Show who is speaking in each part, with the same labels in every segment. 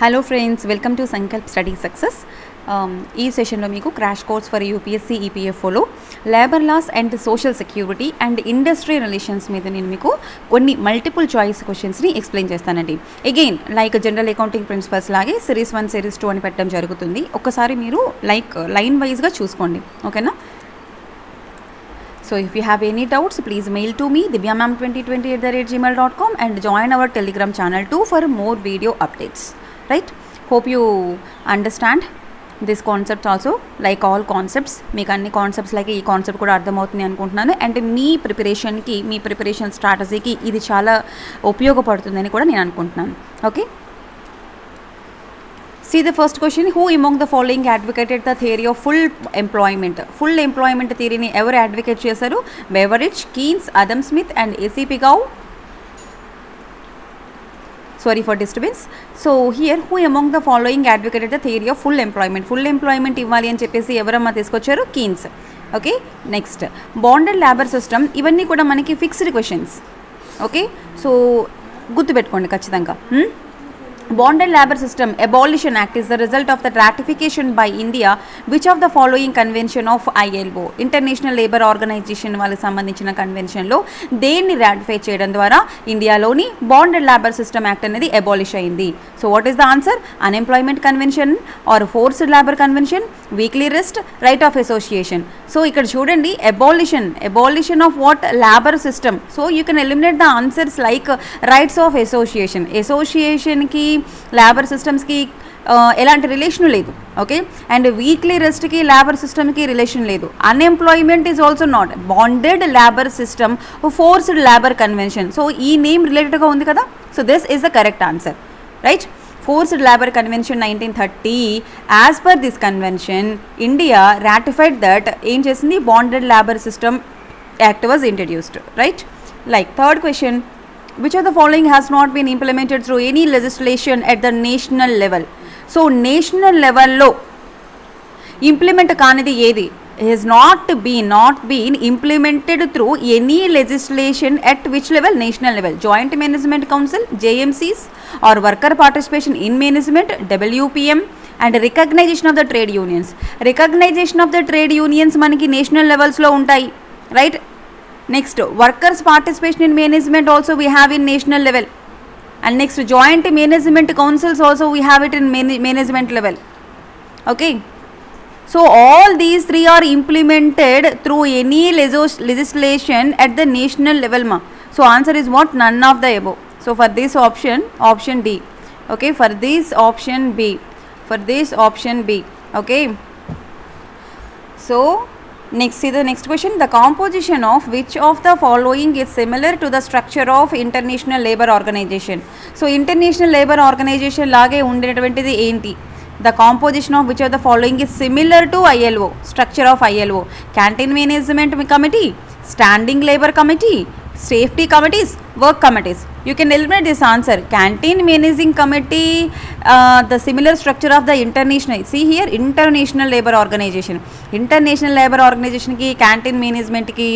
Speaker 1: Hello friends, welcome to Sankalp study success. ఈ సెషన్లో మీకు క్రాష్ కోర్స్ ఫర్ యూపీఎస్సీ ఈపీఎఫ్ఓలో labour laws and social security and industry relations మీద నేను మీకు కొన్ని మల్టిపుల్ చాయిస్ క్వశ్చన్స్ని ఎక్స్ప్లెయిన్ చేస్తానండి. Again like general accounting principles లాగే సిరీస్ 1 సిరీస్ 2 అని పెట్టడం జరుగుతుంది. ఒక్కసారి మీరు లైన్ వైజ్గా చూసుకోండి, ఓకేనా? So if you have any doubts, please mail to me divyamam2020@gmail.com and join our Telegram channel too for more video updates. Right? Hope you understand this concept also. Like all concepts, మీకు అన్ని concepts like ఈ concept కూడా అర్థమవుతుంది అనుకుంటున్నాను. And me preparation స్ట్రాటజీకి ఇది చాలా ఉపయోగపడుతుందని కూడా నేను అనుకుంటున్నాను. Okay, see the first question. Who among the following advocated the theory of full employment? Full employment theory ni ever advocate చేశారు? Beveridge, Keynes, Adam Smith and A.C. Pigou. Sorry for disturbance. So here, who among the following advocated the theory of full employment? Full employment ఇవ్వాలి అని చెప్పేసి ఎవరమ్మా తీసుకొచ్చారు? Keynes. Okay, next bonded labour system. ఇవన్నీ కూడా మనకి fixed questions. Okay, so గుర్తుపెట్టుకోండి ఖచ్చితంగా. Bonded Labour System Abolition Act is the result of the ratification by India which of the following convention of ILO, International Labour Organization వాళ్ళకి సంబంధించిన కన్వెన్షన్లో దేన్ని ratify చేయడం ద్వారా ఇండియాలోని బాండెడ్ లేబర్ సిస్టమ్ యాక్ట్ అనేది abolish అయింది? So what is the answer? Unemployment convention or forced labour convention, weekly rest, right of association. So ఇక్కడ చూడండి, abolition of what? Labour system. So you can eliminate the answers like rights of అసోసియేషన్కి labour సిస్టమ్స్కి ఎలాంటి relation లేదు. Okay, and weekly రెస్ట్కి labour సిస్టమ్కి relation లేదు. Unemployment is also not. Bonded labour system, forced labour convention. So ఈ name రిలేటెడ్గా ఉంది కదా. So this is the correct answer, right? Forced labour convention 1930. As per this convention India ratified that ఏం చేసింది? Bonded labour system act was introduced, right? Like third question, which of the following has not been implemented through any legislation at the national level? So national level lo implement kaanidi edi? Has not been implemented through any legislation at which level? National level. Joint Management Council, JMCs, or worker participation in management, WPM, and recognition of the trade unions. Recognition of the trade unions maniki national levels lo untayi, right? Next, workers participation in management also we have in national level, and next joint management councils also we have it in management level. Okay, so all these three are implemented through any legislation at the national level ma. So answer is what? None of the above. So for this option D. Okay, for this option B. Okay, so next, see the next question. The composition of which of the following is similar to the structure of International Labour Organization? So International Labour Organization లాగే ఉండేటువంటిది ఏంటి? The composition of which of the following is similar to ILO, structure of ILO? Canteen Management Committee, Standing Labour Committee, Safety Committees, Work Committees. You can eliminate this answer. Canteen Managing Committee, the similar structure of the international. See here, International Labour Organization. International Labour Organization ki Canteen Management ki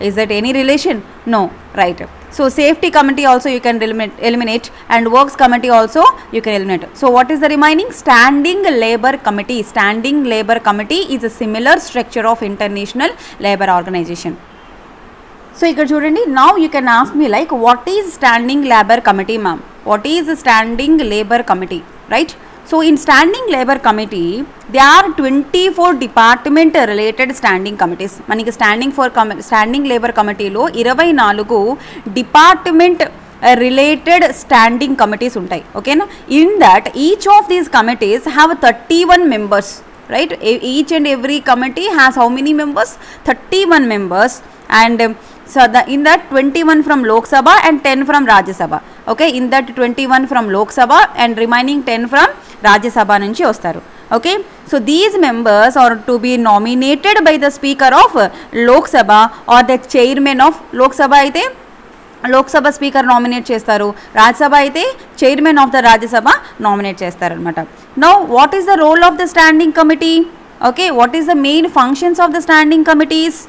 Speaker 1: is that any relation? No, right? So Safety Committee also you can eliminate, and Works Committee also you can eliminate. So what is the remaining? Standing Labour Committee. Standing Labour Committee is a similar structure of International Labour Organization. So ఇక్కడ చూడండి, now you can ask me like what is Standing Labour Committee, ma'am? What is Standing Labour Committee, right? So in Standing Labour Committee there are 24 department related standing committees. మనకి Standing Labour Committee లో 24 department related standing committees ఉంటాయి. ఓకేనా? In that each of these committees have 31 members, right? Each and every committee has how many members? 31 members. And so in that 21 from Lok Sabha and 10 from Rajya Sabha. Okay, in that 21 from Lok Sabha and remaining 10 from Rajya Sabha nunchi vastaru. Okay, so these members are to be nominated by the Speaker of Lok Sabha or the Chairman of Lok Sabha. Aithe Lok Sabha speaker nominate చేస్తారు, రాజ్యసభ అయితే chairman of the Rajya Sabha nominate చేస్తారు అనమాట. Now what is the role of the standing committee? Okay, what is the main functions of the standing committees?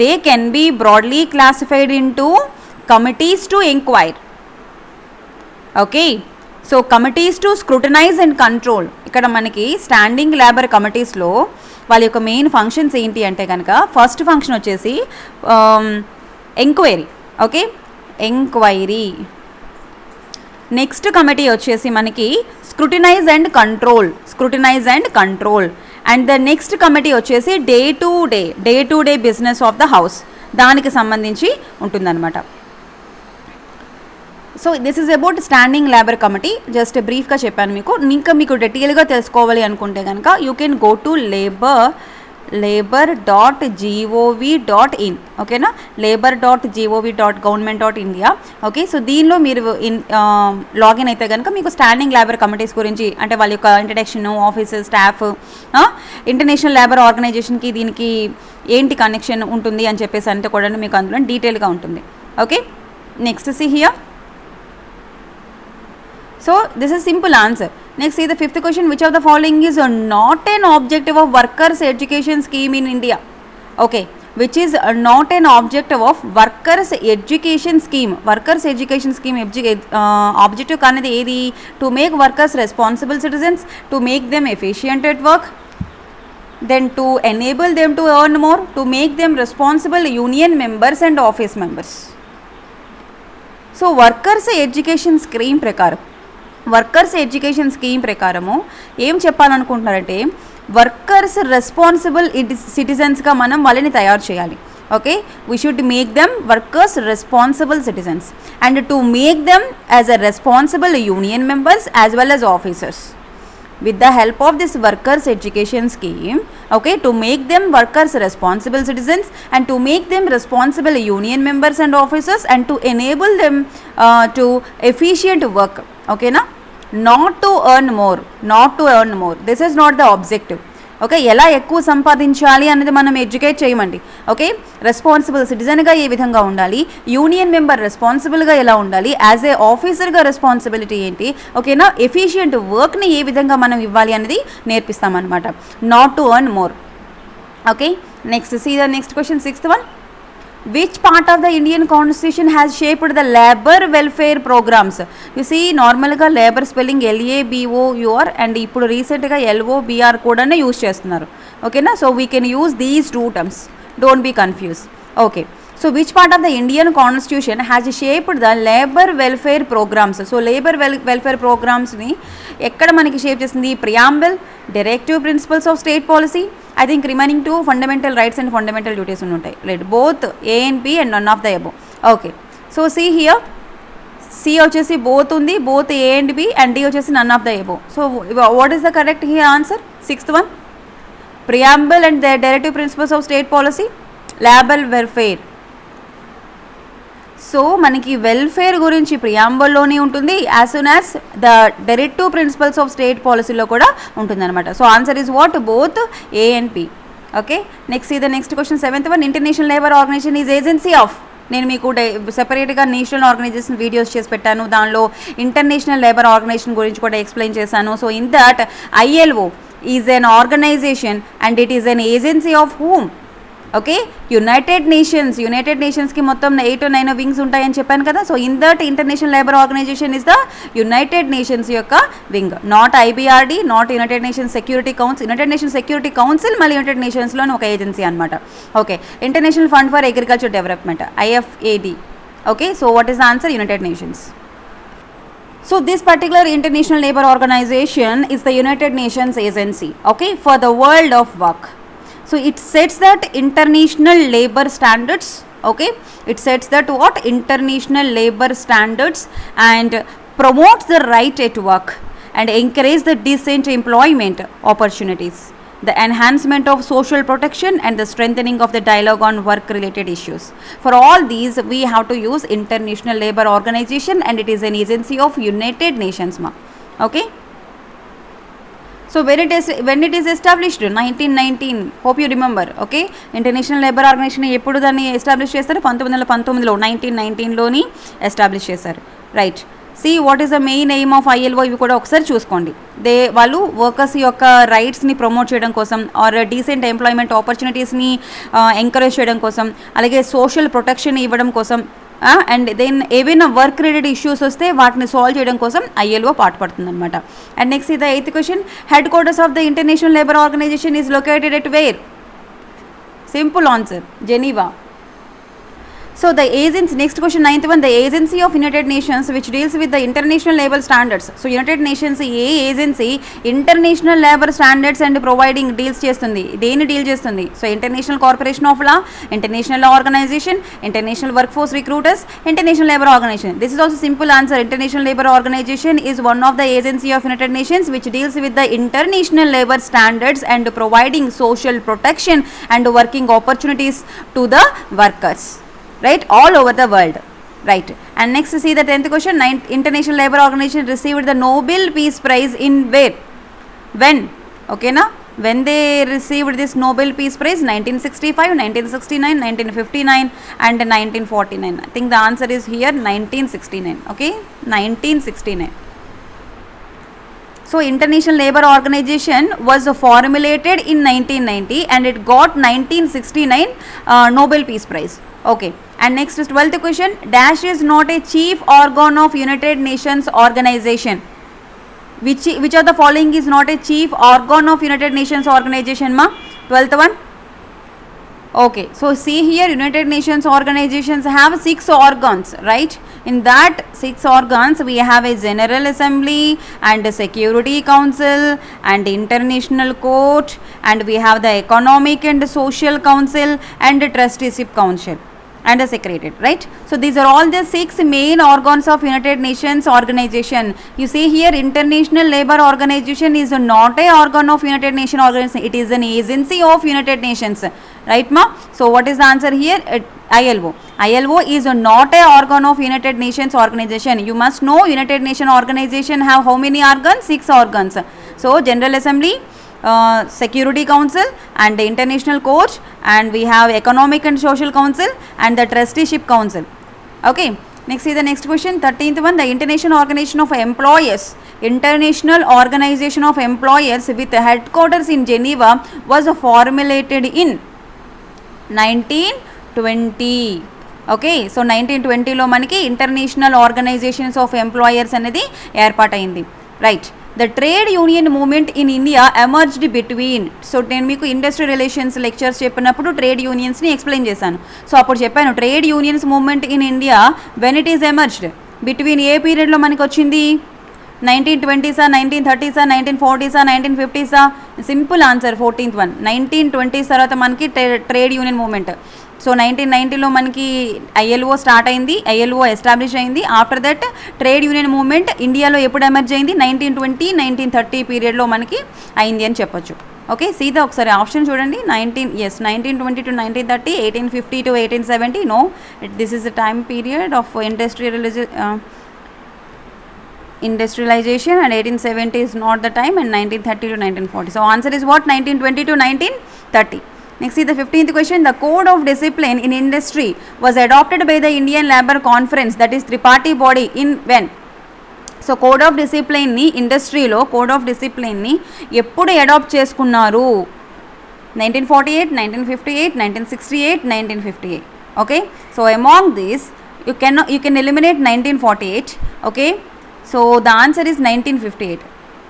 Speaker 1: They can be broadly classified into committees to inquire. Okay, so committees to scrutinise and control, ఇక్కడ మనకి standing labour కమిటీస్లో వాళ్ళ యొక్క main functions ఏంటి అంటే కనుక first function వచ్చేసి enquiry. Okay, enquiry. Next committee వచ్చేసి మనకి scrutinize and control, scrutinize and control. And the next committee వచ్చేసి day to day business of the house, దానికి సంబంధించి ఉంటుందన్నమాట. So this is about standing labour committee. Just బ్రీఫ్గా చెప్పాను మీకు. ఇంకా మీకు డీటెయిల్గా తెలుసుకోవాలి అనుకుంటే కనుక you can go to labor.gov.in. ఓకేనా, labor.gov.government.india. ఓకే, సో దీనిలో మీరు లాగిన్ అయితే కనుక మీకు స్టాండింగ్ లేబర్ కమిటీస్ గురించి, అంటే వాళ్ళ యొక్క introduction, officer, staff, International Labour ఆర్గనైజేషన్కి దీనికి ఏంటి కనెక్షన్ ఉంటుంది అని చెప్పేసి అంతా కూడా మీకు అందులో డీటెయిల్గా ఉంటుంది. Okay, next see here. So this is simple answer. Next, see the fifth question. Which of the following is not an objective of workers education scheme in India? Okay, which is not an objective of workers education scheme. Workers education scheme objective kanadi edi? To make workers responsible citizens, to make them efficient at work, then to enable them to earn more, to make them responsible union members and office members. So workers education scheme prakaram, workers education scheme ప్రకారము ఏం చెప్పాలనుకుంటున్నారంటే workers responsible సిటిజన్స్గా మనం వాళ్ళని తయారు చేయాలి. Okay, we should make them workers responsible citizens and to make them as a responsible union members as well as officers. With the help of this workers education scheme, okay, to make them workers responsible citizens and to make them responsible union members and officers and to enable them to efficient work. Okay na, not to earn more, this is not the objective. Okay, ఎలా ఎక్కువ సంపాదించాలి అనేది మనం educate చేయమండి. Okay, responsible సిటిజన్గా ఏ విధంగా ఉండాలి, union member రెస్పాన్సిబుల్గా ఎలా ఉండాలి, యాజ్ ఏ ఆఫీసర్గా రెస్పాన్సిబిలిటీ ఏంటి, ఓకేనా, ఎఫిషియంట్ వర్క్ని ఏ విధంగా మనం ఇవ్వాలి అనేది నేర్పిస్తామన్నమాట. Not to earn more. Okay, next see the next question, sixth one. Which part of the Indian Constitution has shaped the labor welfare programs? You see, నార్మల్గా లేబర్ స్పెల్లింగ్ LABOUR అండ్ ఇప్పుడు రీసెంట్గా LOBR కూడా యూజ్ చేస్తున్నారు. ఓకేనా, so we can use these two terms, don't be confuse. Okay, so which part of the Indian constitution has shaped the labour welfare programmes? So labour welfare ప్రోగ్రామ్స్ని ఎక్కడ మనకి shape చేసింది? Preamble, directive principles of state policy, I think remaining two fundamental rights and fundamental duties ఉంటాయి, right? Both A and B and none of the above. Okay, so see here, C వచ్చేసి both ఉంది, both A and B, and D వచ్చేసి none of the above. So what is the correct here answer? Sixth one, preamble and the directive principles of state policy, labor welfare. So మనకి welfare గురించి ప్రియాంబుల్లోనే ఉంటుంది, as soon as the directive principles of state పాలసీలో కూడా ఉంటుందన్నమాట. So answer is what? Both A and B. Okay, next the next question, seventh one. International labour organisation is agency of. నేను మీకు సెపరేట్గా నేషనల్ ఆర్గనైజేషన్ వీడియోస్ చేసి పెట్టాను, దానిలో international labour organisation గురించి కూడా ఎక్స్ప్లెయిన్ చేశాను. So in that ILO is an organisation and it is an agency of whom? Okay, United నేషన్స్కి మొత్తం 8 or 9 వింగ్స్ ఉంటాయని చెప్పాను కదా. So in that International labour Organisation is the United Nations యొక్క wing, not IBRD, not United Nations Security Council. United Nations Security Council మళ్ళీ United నేషన్స్లోని ఒక agency అనమాట. Okay, International Fund for Agriculture Development, IFAD. Okay, so what is the answer? United nations. So this particular international labor organization is the United Nations agency, okay, for the world of work. So it sets that international labor standards. Okay, it sets that what? International labor standards and promotes the right at work and encourage the decent employment opportunities, the enhancement of social protection and the strengthening of the dialogue on work related issues. For all these we have to use International Labor Organization and it is an agency of United Nations ma. Okay, so when it is established 1919, hope you remember. Okay, International Labor Organization ఎప్పుడు దాన్ని establish చేస్తారు? 1919లో 1919లోని establish చేశారు, right. See what is the main aim of ILO, ఇవి కూడా ఒకసారి చూసుకోండి. వాళ్ళు workers యొక్క రైట్స్ని ప్రమోట్ చేయడం కోసం, ఆర్ డీసెంట్ ఎంప్లాయ్మెంట్ ఆపర్చునిటీస్ని ఎంకరేజ్ చేయడం కోసం, అలాగే సోషల్ ప్రొటెక్షన్ ఇవ్వడం కోసం, అండ్ దెన్ ఏవైనా వర్క్ రిలేటెడ్ ఇష్యూస్ వస్తే వాటిని సాల్వ్ చేయడం కోసం ఐఎల్ఓ పాటుపడుతుంది అనమాట. అండ్ నెక్స్ట్ ఇది 8th question, headquarters of the international labour organisation is located at where? Simple answer, Geneva. So the agency, next question 9th one, the agency of United Nations which deals with the international labor standards. So United Nations a agency international labour standards and providing deals చేస్తుంది, దేని deal చేస్తుంది? So international corporation of law, international organisation, international work force recruiters, international labour organisation. This is also simple answer. International labour organisation is one of the agency of United Nations which deals with the international labor standards and providing social protection and working opportunities to the workers, right, all over the world, right. And next see the 10th question, International Labour Organization received the Nobel Peace Prize in where? When? Okay na, when they received this Nobel Peace Prize? 1965, 1969, 1959 and 1949. I think the answer is here 1969. Okay, 1969. So International Labour Organization was formulated in 1990 and it got 1969 Nobel Peace Prize. Okay, and next is 12th question, dash is not a chief organ of United Nations organization. Which of the following is not a chief organ of United Nations organization, ma? 12th one. Okay, so see here, United Nations organizations have 6 organs, right? In that 6 organs we have a General Assembly and a Security Council and International Court, and we have the Economic and Social Council and the Trusteeship Council and a Secretariat, right? So these are all the 6 main organs of United Nations organization. You see here, International Labour Organization is not a organ of United Nations organization, it is an agency of United Nations, right ma? So what is the answer here? ILO. ILO is not a organ of United Nations organization. You must know United Nations organization have how many organs? 6 organs. So General Assembly, Security Council and the International Court, and we have Economic and Social Council and the Trusteeship Council. Okay, next is the next question, 13th one, the International Organization of Employers. International Organization of Employers with headquarters in Geneva was formulated in 1920. Okay, so 1920లో మనకి International Organisations of Employers అనేది ఏర్పాటైంది, right. The trade union movement in India emerged between, so నేను మీకు industry relations lectures చెప్పినప్పుడు trade యూనియన్స్ని explain చేశాను. So అప్పుడు చెప్పాను trade unions movement in India when it is emerged between ఏ పీరియడ్లో మనకి వచ్చింది? 1920సా, 1930సా, 1940సా, 1950సా? Simple answer 14th one. 1920s తర్వాత మనకి ట్రేడ్ యూనియన్ మూవ్మెంట్. సో 1990లో మనకి ఐఎల్ఓ స్టార్ట్ అయింది, ఐఎల్ఓ ఎస్టాబ్లిష్ అయింది. After that trade union movement ఇండియాలో ఎప్పుడు ఎమర్జ్ అయింది? 1920, 1930 పీరియడ్లో మనకి అయింది అని చెప్పొచ్చు. ఓకే, సీదా ఒకసారి ఆప్షన్ చూడండి. 1920 to 1930, 1850 to 1870. No, this is the time period of industrialization, and 1870 is not the time, and 1930 to 1940. So answer is what? 1920 to 1930. Next is the 15th question, the code of discipline in industry was adopted by the Indian Labour Conference, that is tripartite body, in when? So code of డిసిప్లిన్ని ఇండస్ట్రీలో code of డిసిప్లిన్ని ఎప్పుడు adapt చేసుకున్నారు? 1948, 1958, 1968, 1958. Okay, so among this you can eliminate 1948. Okay, so the answer is 1958.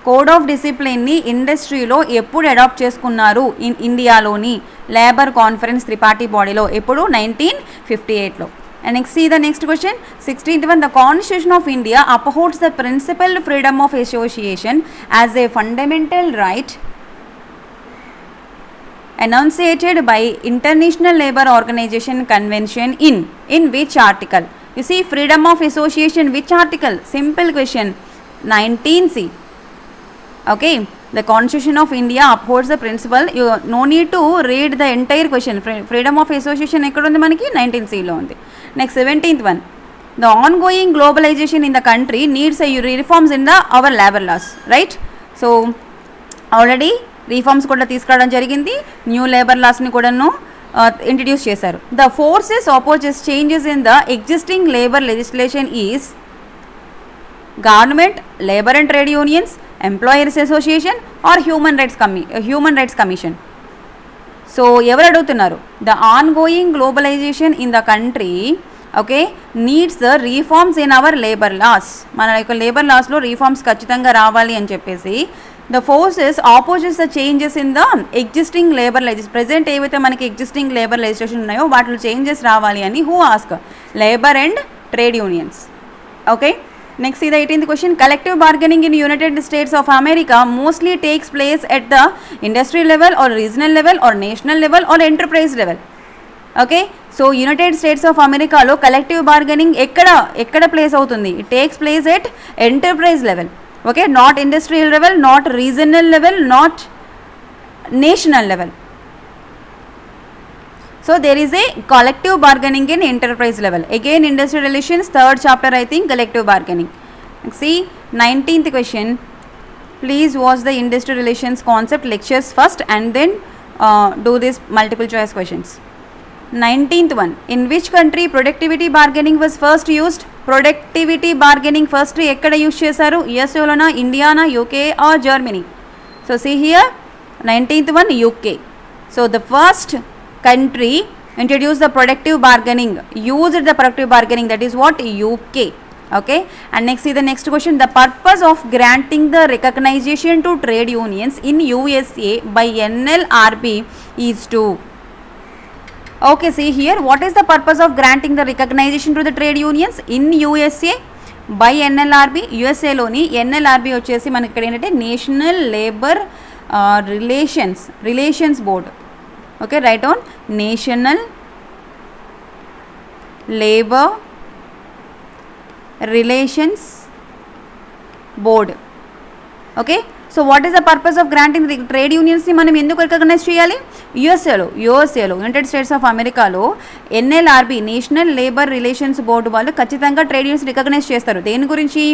Speaker 1: Code of డిసిప్లిన్ని ఇండస్ట్రీలో ఎప్పుడు adapt చేసుకున్నారు ఇండియాలోని labour conference Tripathi బాడీలో? ఎప్పుడు? 1958లో. And next see the next question, 16th one, the Constitution of India upholds the principal freedom of association as a fundamental right enunciated by International Labour Organization Convention in which article? You see, freedom of association, which article? Simple question, 19C. Okay, the Constitution of India upholds the principle. You no need to read the entire question. Freedom of association ekkada undi manaki? 19C lo undi. Next 17th one, the ongoing globalization in the country needs a reforms in the our labor laws, right? So already reforms kuda తీసుకురావడం జరిగింది, new labour లాస్ని కూడాను introduce చేశారు. The forces opposes changes in the existing labour legislation is government, labour and trade unions, employers association or human rights commission. So ఎవరు అడుగుతున్నారు? The ongoing globalisation in the country okay needs the reforms in our labour laws, మన యొక్క labour లాస్లో reforms ఖచ్చితంగా రావాలి అని చెప్పేసి the forces opposites the changes in the existing labour legislation, present ఏవైతే మనకి ఎగ్జిస్టింగ్ లేబర్ లెజిస్లేషన్ ఉన్నాయో వాటిలో చేంజెస్ రావాలి అని who ask, labour and trade unions. Okay next ఇది 18th question. Collective bargaining in United states of America mostly takes place at the industry level or regional level or national level or enterprise level. Okay so United states of అమెరికాలో collective bargaining ఎక్కడ place అవుతుంది? It takes place at enterprise level. Okay not industrial level, not regional level, not national level. So there is a collective bargaining in enterprise level. Again industrial relations, third chapter I think, collective bargaining. See 19th question. Please watch the industrial relations concept lectures first and then do this multiple choice questions. 19th one. In which country productivity bargaining was first used? Productivity bargaining first ekkada use chesaru? USA lona, India na, UK or Germany? So see here 19th one UK. So the first country introduced the productive bargaining, used the productive bargaining, that is what? UK. Okay and next see the next question. The purpose of granting the recognition to trade unions in USA by NLRB is to. Okay see here, what is the purpose of granting the recognition to the trade unions in USA by NLRB? USA loni NLRB వచ్చేసి మనకి ఇక్కడ ఏంటంటే national labour relations board. Okay write on National Labor Relations Board. Okay so what is the purpose of granting the trade unions ni manam enduku recognize cheyali? USA lo United States of America lo NLRB National Labor Relations Board వాళ్ళు ఖచ్చితంగా trade unions recognise చేస్తారు. దేని గురించి?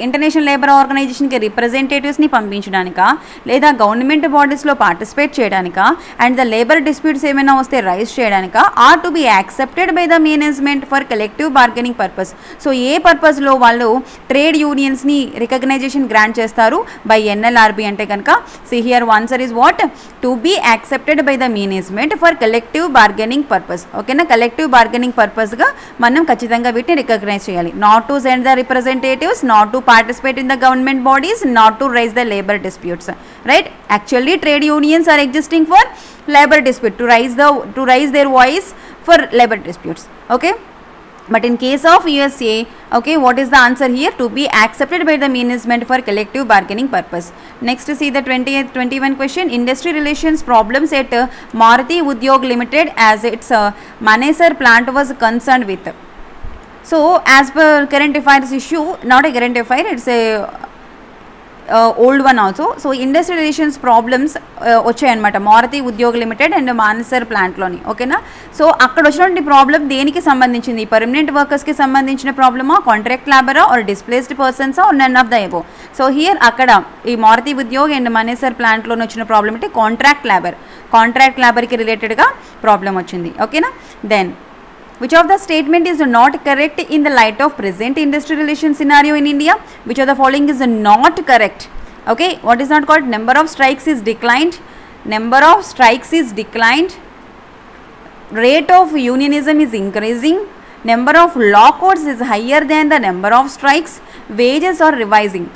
Speaker 1: International Labour ఆర్గనైజేషన్కి రిప్రజెంటేటివ్స్ని పంపించడానికా, లేదా government బాడీస్లో participate చేయడానికా, అండ్ ద లేబర్ డిస్ప్యూట్స్ ఏమైనా వస్తే రైజ్ చేయడానికా, or to be accepted by the management for collective bargaining purpose. So ఏ పర్పస్లో వాళ్ళు ట్రేడ్ యూనియన్స్ని రికగ్నైజేషన్ గ్రాంట్ చేస్తారు? బై ఎన్ఎల్ఆర్బి అంటే కనుక see here answer is what? To be accepted by the management for collective bargaining purpose. ఓకేనా collective bargaining పర్పస్గా మనం ఖచ్చితంగా వీటిని రికగ్నైజ్ చేయాలి. Not to send the representatives, not to participate in the government bodies, not to raise the labor disputes, right? Actually trade unions are existing for labor dispute, to raise their voice for labor disputes. Okay but in case of USA, okay what is the answer here? To be accepted by the management for collective bargaining purpose. Next see the 21 question. Industry relations problems at Maruti Udyog Limited as its Manesar plant was concerned with. So as per current affairs issue, not a current affair, it's a old one also. So industry relations problems వచ్చాయి అనమాట Maruti Udyog limited and మానసర్ ప్లాంట్లోని. ఓకేనా so అక్కడ వచ్చినటువంటి problem దేనికి సంబంధించింది? Permanent వర్కర్స్కి సంబంధించిన ప్రాబ్లమా, కాంట్రాక్ట్ లేబరా ఆర్ డిస్ప్లేస్డ్ పర్సన్సా or none of the above? So here అక్కడ ఈ మారుతి ఉద్యోగ్ అండ్ మానేసర్ ప్లాంట్లోని వచ్చిన ప్రాబ్లం అంటే కాంట్రాక్ట్ లేబర్కి రిలేటెడ్గా ప్రాబ్లం వచ్చింది. ఓకేనా then which of the statement is not correct in the light of present industry relation scenario in India? Which of the following is not correct? Okay what is not called? Number of strikes is declined, rate of unionism is increasing, number of lockouts is higher than the number of strikes, wages are revising.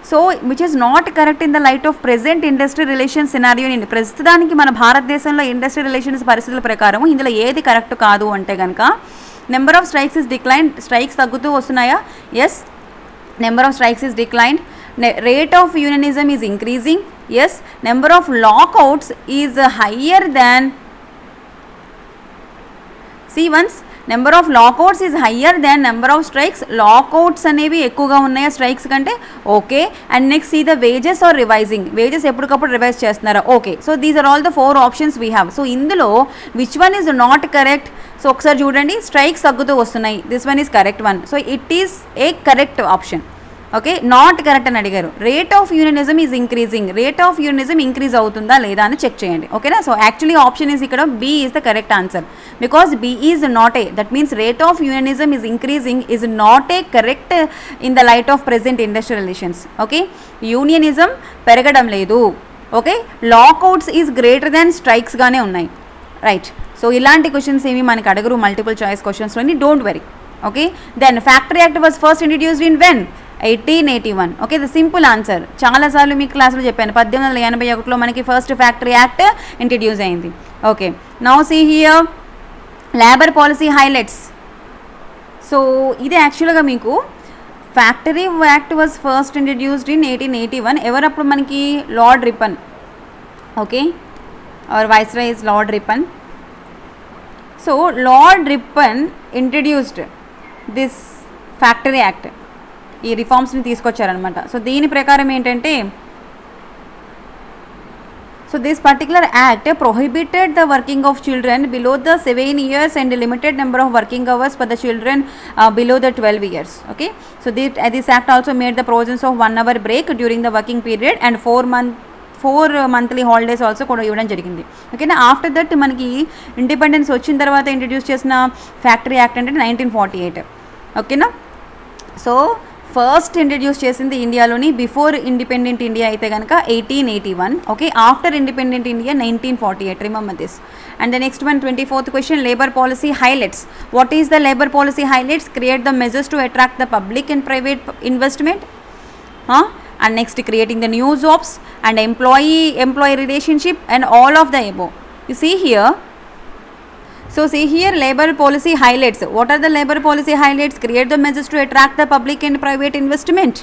Speaker 1: So which is not correct in the light of present industry relations scenario. ప్రస్తుతానికి మన భారతదేశంలో industry relations పరిస్థితుల ప్రకారం ఇందులో ఏది correct కాదు అంటే కనుక number of strikes is decline, strikes తగ్గుతూ వస్తున్నాయా? Yes number of strikes is decline, rate of unionism is increasing, yes number of lockouts is higher than, C once number of lockouts is higher than number of strikes. Lockouts అనేవి ఎక్కువగా ఉన్నాయా strikes కంటే? Okay and next see the wages are revising, wages ఎప్పటికప్పుడు revise చేస్తున్నారా? Okay so these are all the 4 options we have. So ఇందులో which one is not correct? So ఒకసారి చూడండి, strikes తగ్గుతూ వస్తున్నాయి, this one is correct one. So it is a correct option. Okay not correct అని అడిగారు. Rate of unionism is increasing, rate of unionism increase అవుతుందా లేదా అని చెక్ చేయండి. ఓకేనా సో యాక్చువల్లీ ఆప్షన్ ఈజ్ ఇక్కడ B is the correct answer because B is not A, that means rate of unionism is increasing is not a correct in the light of present industrial relations. Okay unionism పెరగడం లేదు. Okay lockouts is greater than స్ట్రైక్స్గానే ఉన్నాయి. Right so ఇలాంటి questions ఏమి మనకి అడగరు multiple choice క్వశ్చన్స్లోని, don't worry. Okay, then factory act was first introduced in when 1881. Okay, the simple answer. చాలాసార్లు మీ క్లాస్లో చెప్పాను, 1881లో మనకి ఫస్ట్ ఫ్యాక్టరీ యాక్ట్ ఇంట్రడ్యూస్ అయింది. Okay, now see here labour policy highlights. So ఇది యాక్చువల్గా మీకు factory act was first introduced in 1881. ఎవరప్పుడు మనకి Lord Ripon. Okay, our viceroy is Lord Ripon. So Lord Ripon introduced this factory act, ఈ రిఫార్మ్స్ని తీసుకొచ్చారనమాట. So దీని ప్రకారం ఏంటంటే, so this particular act prohibited the working of children below the 7 years and a limited number of working hours for the children below the 12 years. Okay, so this act also made the provisions of 1 hour break during the working period and 4 monthly holidays also కూడా ఇవ్వడం జరిగింది. ఓకేనా, after that మనకి independence వచ్చిన తర్వాత introduce చేసిన factory act అంటే 1948. ఓకేనా, సో ఫస్ట్ ఇంట్రడ్యూస్ చేసింది ఇండియాలోని బిఫోర్ ఇండిపెండెంట్ ఇండియా అయితే కనుక 1881. Okay, after independent India 1948. Remember this. And the next one, 24th question, labour policy highlights. What is the labour policy highlights? Create the measures to attract the public and private investment. And next, creating the new jobs and employee relationship and all of the above. You see here. So see here, labor policy highlights. What are the labor policy highlights? Create the measures to attract the public and private investment.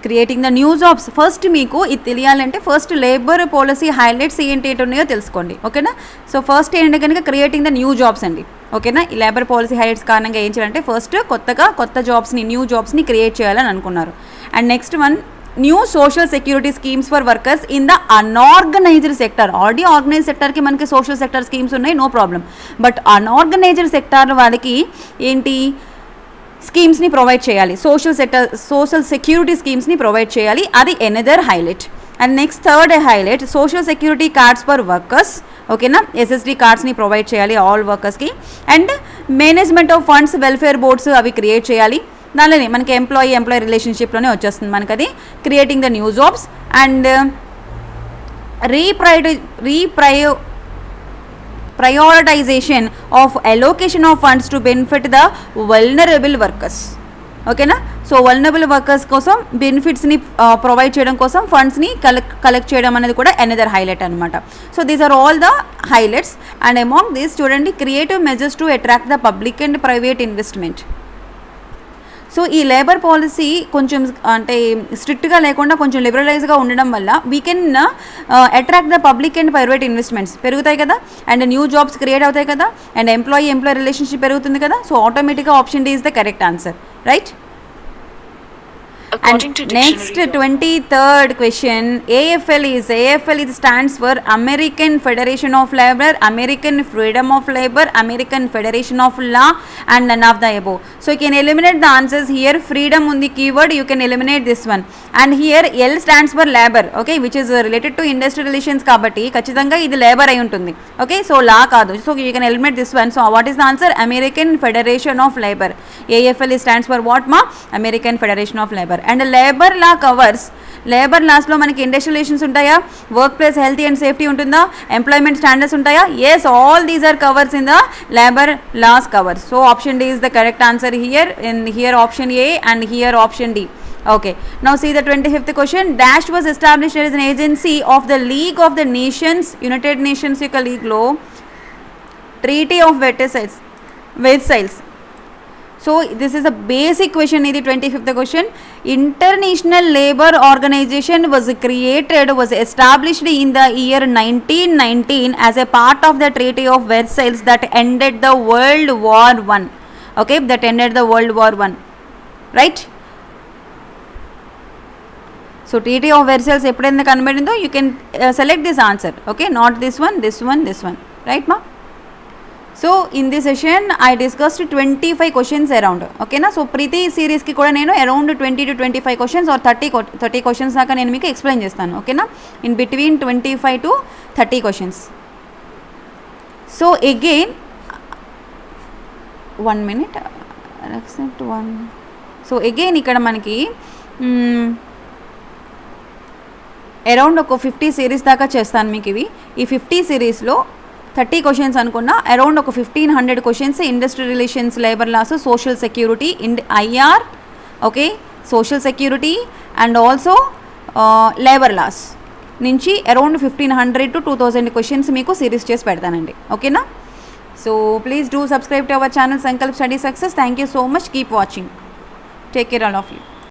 Speaker 1: Creating the new jobs. First మీకు ఇది తెలియాలంటే first labour policy highlights ఏంటి ఉన్నాయో తెలుసుకోండి. ఓకేనా, so first ఏంటంటే కనుక creating the new jobs అండి. ఓకేనా, ఈ లేబర్ పాలసీ హైలైట్స్ కారణంగా ఏం చేయాలంటే ఫస్ట్ కొత్త జాబ్స్ని, న్యూ జాబ్స్ని క్రియేట్ చేయాలని అనుకున్నారు. And next one, new social security schemes for workers in the unorganised sector. Already organised సెక్టర్కి మనకి సోషల్ సెక్టర్ స్కీమ్స్ ఉన్నాయి, no problem. But unorganised sector వాళ్ళకి ఏంటి స్కీమ్స్ని ప్రొవైడ్ చేయాలి, సోషల్ సెక్యూరిటీ స్కీమ్స్ని ప్రొవైడ్ చేయాలి. అది another highlight. And next third highlight, social security cards for workers. ఓకేనా, ఎస్ఎస్డి కార్డ్స్ని ప్రొవైడ్ చేయాలి ఆల్ వర్కర్స్కి. And management of funds, welfare boards అవి క్రియేట్ చేయాలి. దానిలోనే మనకి ఎంప్లాయీ రిలేషన్షిప్లోనే వచ్చేస్తుంది మనకి అది. Creating the new jobs and prioritization of allocation of funds to benefit the vulnerable workers. ఓకేనా, సో వల్నరబుల్ వర్కర్స్ కోసం బెనిఫిట్స్ని ప్రొవైడ్ చేయడం కోసం ఫండ్స్ని కలెక్ట్ చేయడం అనేది కూడా అనదర్ హైలైట్ అనమాట. So these are all the highlights. And among these చూడండి, creative measures to attract the public and private investment. So ఈ లేబర్ పాలసీ కొంచెం అంటే స్ట్రిక్ట్గా లేకుండా కొంచెం లిబరలైజ్గా ఉండడం వల్ల we can attract the public and private investments పెరుగుతాయి కదా, అండ్ న్యూ జాబ్స్ క్రియేట్ అవుతాయి కదా, అండ్ ఎంప్లాయీ రిలేషన్షిప్ పెరుగుతుంది కదా. సో ఆటోమేటిక్గా option D is the correct answer, right? And next 23rd question, AFL stands for American Federation of Labor, American Freedom of Labor, American Federation of Law, and none of the above. So you can eliminate the answers here. Freedom on the keyword, you can eliminate this one. And here L stands for labor, okay, which is related to industrial relations kabatti kachithanga idi labor ayi untundi. Okay, so law kaadu, so you can eliminate this one. So what is the answer? American Federation of Labor. AFL stands for what ma? American Federation of Labor. And labour law covers, labour లాస్లో మనకి industrial relations ఉంటాయా, work place healthy and safety ఉంటుందా, employment standards ఉంటాయా? Yes, all these are covers in the labour laws covers. So option D is the correct answer here. In here option A and here option D. Okay, now see the 25th question. Dash was established as an agency of the League of the Nations, United Nations యొక్క league లో Treaty of Versailles. So this is a basic question. This 25th question. International Labour Organization was established in the year 1919 as a part of the Treaty of Versailles that ended the World War I. Okay, that ended the World War I, right? So Treaty of Versailles ఎప్పుడైనా కనబడిందో you can select this answer. Okay, not this one, right ma? So in this session I discussed 25 questions around. ఓకేనా, so ప్రతి సిరీస్కి కూడా నేను around 20 to 25 questions or 30 questions దాకా నేను మీకు explain చేస్తాను. ఓకేనా, in between 25 to 30 questions. So again 1 minute, accept 1. So again ఇక్కడ మనకి అరౌండ్ ఒక 50 సిరీస్ దాకా చేస్తాను మీకు ఇవి. ఈ 50 సిరీస్లో 30 క్వశ్చన్స్ అనుకున్నా అరౌండ్ ఒక 1500 questions industry relations, labour laws, social security, IR, okay, social security and also labour laws నుంచి అరౌండ్ 1500 to 2000 క్వశ్చన్స్ మీకు సిరీస్ చేసి పెడతానండి. ఓకేనా? So please do subscribe to our channel Sankalp study success. Thank you so much. Keep watching. Take care all of you.